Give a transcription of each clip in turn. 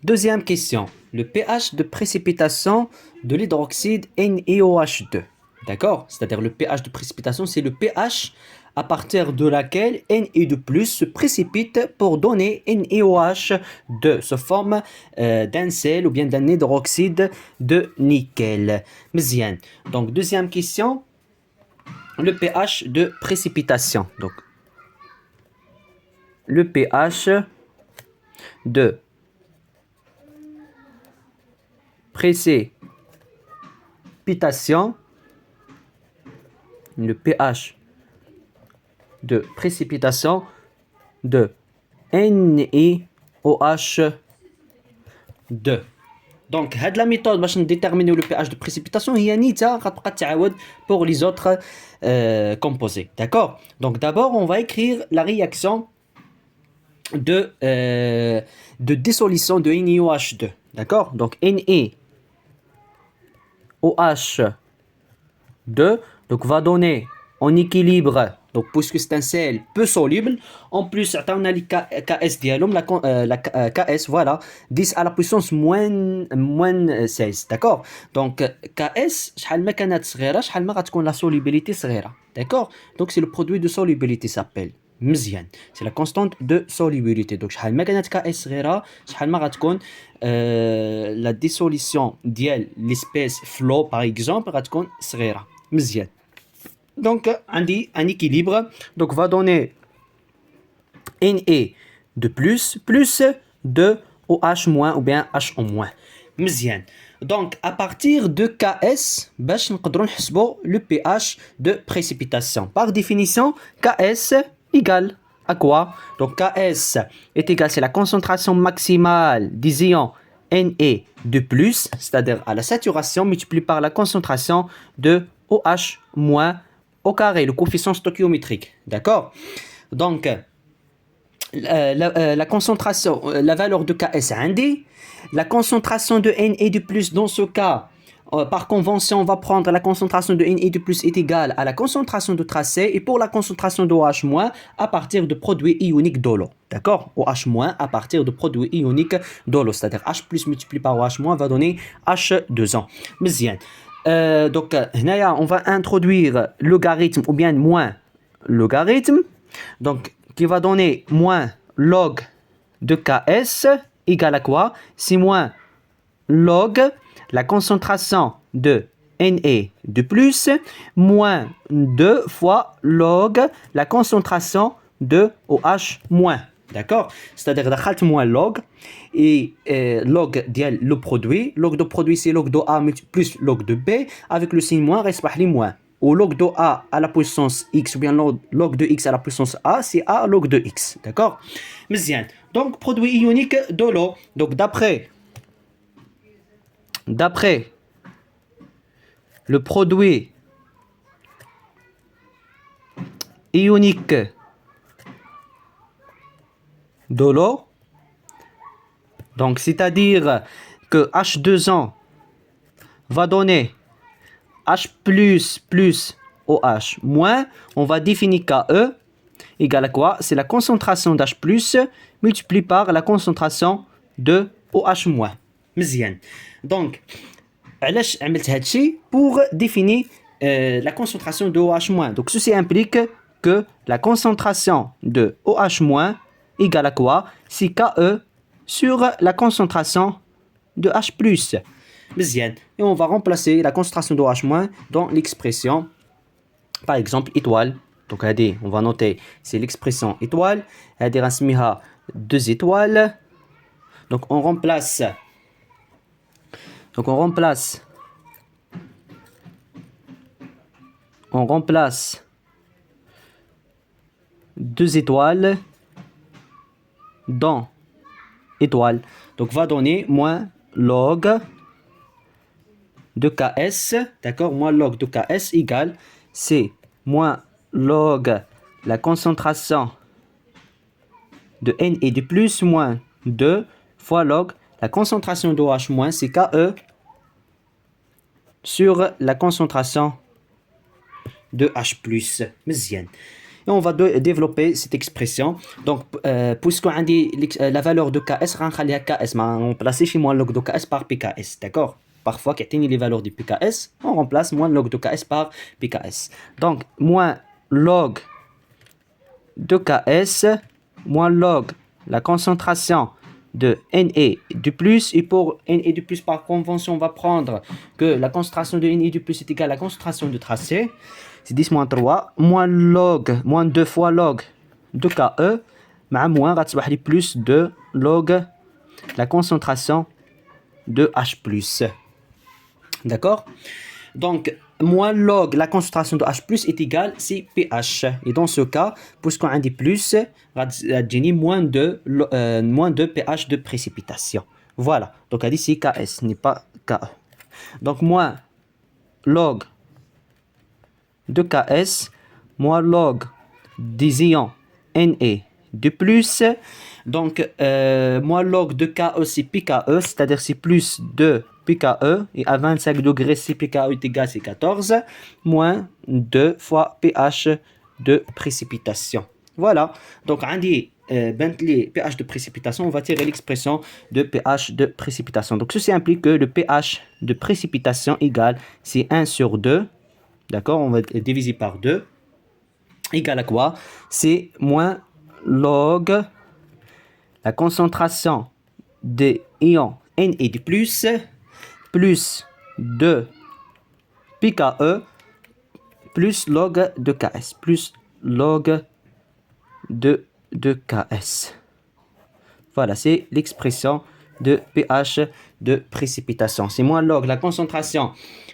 Deuxième question. Le pH de précipitation de l'hydroxyde NiOH2. D'accord? C'est-à-dire le pH de précipitation, c'est le pH à partir de laquelle Ne2+ se précipite pour donner NiOH2, sous forme d'un sel ou bien d'un hydroxyde de nickel. مزيان. Donc, deuxième question. Le pH de précipitation. Donc, le pH de précipitation, le pH de précipitation de NiOH2. Donc, cette la méthode pour déterminer le pH de précipitation هي نيتها غتبقى تعاود pour les autres composés. D'accord? Donc, d'abord, on va écrire la réaction de dissolution de NiOH2. D'accord? Donc, NiOH2 donc, va donner en équilibre, donc, puisque c'est un sel peu soluble, en plus, on a les KS ديالهم, la KS, voilà, 10 à la puissance moins 16. D'accord? Donc, KS, شحال ما كانت صغيرة, شحال ما غتكون la solubilité صغيرة. D'accord? Donc, c'est le produit de solubilité s'appelle. مزيان. C'est la constante de solubilité. Donc, شحال ما كانت KS صغيرة, شحال ما غتكون la dissolution ديال l'espèce flow, par exemple, غتكون صغيرة. مزيان. Donc, un équilibre, donc va donner Na de plus 2 OH- ou bien HO-. مزيان. Donc, à partir de KS, باش نقدروا نحسبوا le pH de précipitation. Par définition, KS égale à quoi? Donc, KS est égal, c'est la concentration maximale des ions Na de plus, c'est-à-dire à la saturation, multiplié par la concentration de OH- au carré, le coefficient stoichiométrique. D'accord? Donc, la concentration, la valeur de KS عندي, la concentration de Na2+, dans ce cas, par convention, on va prendre la concentration de Na2+ est égale à la concentration de tracé, et pour la concentration de OH- à partir de produit ionique de l'eau. D'accord? OH- à partir de produit ionique de l'eau, c'est-à-dire H+ multiplié par OH- va donner H2O. مزيان. Donc, on va introduire logarithme ou bien moins logarithme. Donc, qui va donner moins log de Ks égale à quoi? C'est moins log la concentration de Na2+, moins 2 fois log la concentration de OH-. D'accord? C'est-à-dire دخلت moins log et log ديال le produit. Log de produit c'est log de A plus log de B avec le signe moins reste les moins. Ou log de A à la puissance X ou bien log de X à la puissance A, c'est A log de X. D'accord? مزيان. Donc, produit ionique de l'eau. Donc, d'après le produit ionique de l'eau, donc c'est-à-dire que H2O va donner H plus OH-, on va définir KE égale à quoi? C'est la concentration d'H+, multipliée par la concentration de OH-. مزيان. Donc, علاش عملت هادشي pour définir la concentration de OH-. Donc, ceci implique que la concentration de OH- égale à quoi? C'est KE sur la concentration de H+. مزيان. Et on va remplacer la concentration de OH- dans l'expression, par exemple, étoile. Donc, on va noter, c'est l'expression étoile. هذه غنسميها 2 étoiles. Donc, on remplace deux étoiles dans étoile. Donc, va donner moins log de Ks, d'accord? Moins log de Ks égale, c'est moins log la concentration de Na2+, moins 2 fois log la concentration de OH-, c'est Ke sur la concentration de H+. مزيان. et on va développer cette expression. Donc, puisqu'on a dit la valeur de KS, on va KS, on remplace chez moi log de KS par PKS, d'accord? Parfois, quand on a les valeurs du PKS, on remplace moins log de KS par PKS. Donc, moins log de KS, moins log la concentration de Na du plus, et pour Na du plus par convention, on va prendre que la concentration de Na du plus est égale à la concentration de tracé, c'est 10 moins 3, moins log, moins 2 fois log de Ke, مع moins, غتصبح لي plus de log la concentration de H+. D'accord? Donc, moins log la concentration de H+, est égale, c'est pH. Et dans ce cas, puisqu'on a dit plus, غتجيني moins de pH de précipitation. Voilà. Donc, on dit c'est KS, n'est pas Ke. Donc, moins log de KS, moins log des ions Na de plus. Donc, moins log de Ke, c'est pKe, c'est-à-dire c'est plus de pKe, et à 25 degrés, si pKe est égal, c'est 14, moins 2 fois pH de précipitation. Voilà. Donc, on dit les pH de précipitation, on va tirer l'expression de pH de précipitation. Donc, ceci implique que le pH de précipitation égale, c'est 1 sur 2, d'accord, on va diviser par 2, égale à quoi? C'est moins log la concentration des ions Na du plus 2 pKe plus log de Ks, plus log de Ks. Voilà, c'est l'expression de pH de précipitation. C'est moins log la concentration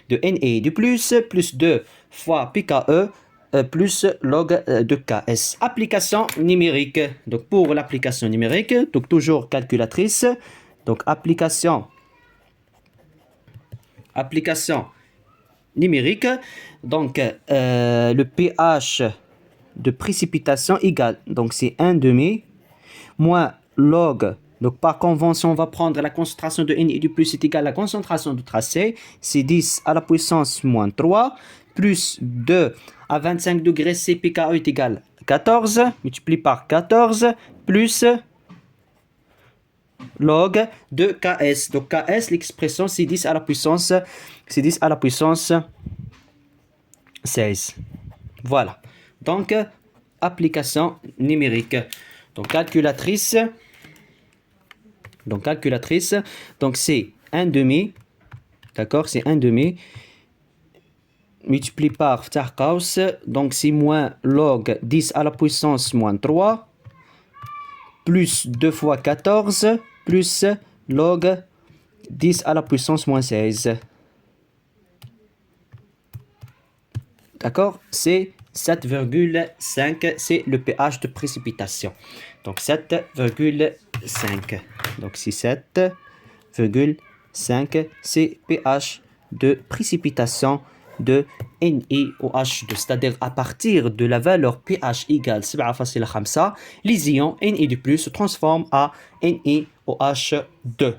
de Na du plus 2 fois pKe plus log de Ks. Application numérique. Donc, pour l'application numérique, donc toujours calculatrice. Donc, application numérique. Donc, le pH de précipitation égale, donc c'est 1/2 moins log. Donc, par convention, on va prendre la concentration de Na du plus est égale à la concentration de tracé. C'est 10 à la puissance moins 3 plus 2 à 25 degrés C, pKe est égal à 14, multiplié par 14, plus log de Ks. Donc, Ks, l'expression, c'est 10 à la puissance 16. Voilà. Donc, application numérique. Donc, calculatrice. Donc, c'est 1/2. D'accord, c'est 1/2. Multiplié par Tarkaus, donc c'est moins log 10 à la puissance moins 3, plus 2 fois 14, plus log 10 à la puissance moins 16. D'accord? C'est 7,5, c'est le pH de précipitation. Donc 7,5. Donc c'est 7,5, c'est pH de précipitation de NiOH2, c'est-à-dire à partir de la valeur pH égale 7,5, les ions Na+ se transforment à NiOH2.